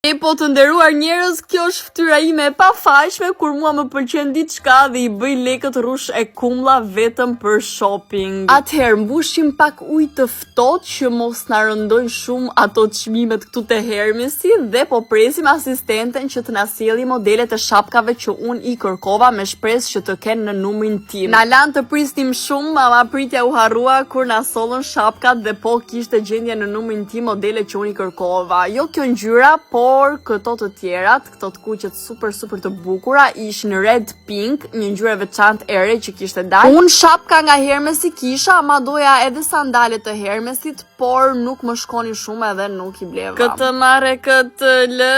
E po të nderuar njerëz, kjo është fytyra ime e pafaqshme kur mua më pëlqen diçka dhe i bëj lekët rrush e kumlla vetëm për shopping. Atëherë mbushim pak ujë të ftohtë që mos na rëndojnë shumë ato çmimet këtu te Hermesi dhe po presim asistenten që të na sjellë modelet e shapkave që un i kërkova me shpresë që të kenë në numrin tim. Na lan të prisnim shumë, ama pritja u harrua kur na sollën shapkat dhe po kishte gjendje në numrin tim modele që un i kërkova. Jo kjo ngjyra, por këto të tjerat, këto të kuqet super të bukura, ishin red pink, një ngjyrë veçantë e re që kishte dalë. Un shapka nga Hermesi kisha, ama doja edhe sandalet të Hermesit, por nuk më shkonin shumë edhe nuk i bleva. Këtë marre këtë lë,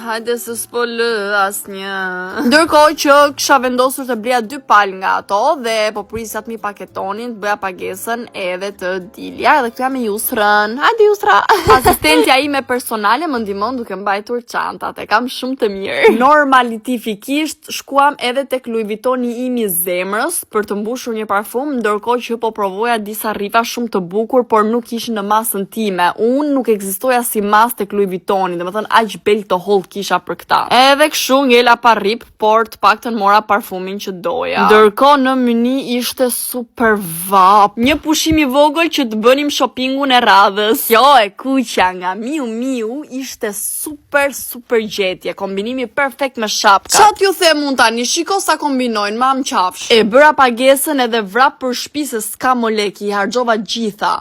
hajde se s'po lë asnjë. Ndërkohë që kisha vendosur të bleja 2 palë nga ato dhe po prisja të mi paketonin, të bëja pagesën edhe të dilja, edhe këtu jam me Yusrën. Hajde Yusra. Asistentja ime personale më ndihmon duke mbajtur çantat, e kam shumë të mirë. Normalifikisht shkuam edhe tek Louis Vuittoni im i zemrës për të mbushur një parfum, ndërkohë që po provoja disa rrifa shumë të bukur, por nuk ishin në masën time. Unë nuk ekzistoja si mas tek Louis Vuittoni, domethënë aq bel të holl kisha për këtë. Edhe kështu ngela pa rrip, por të paktën mora parfumin që doja. Ndërkohë në meni ishte super vap. Një pushim i vogël që të bënim shoppingun e radhës. Kjo e kuqja nga Miu Miu ishte super gjetje, kombinimi perfekt me shapkat. Çat ju them unë tani, shiko sa kombinojnë, mam qafsh. E bëra pagesën edhe vrap për shtëpi se s'ka moleki, i harxova gjitha.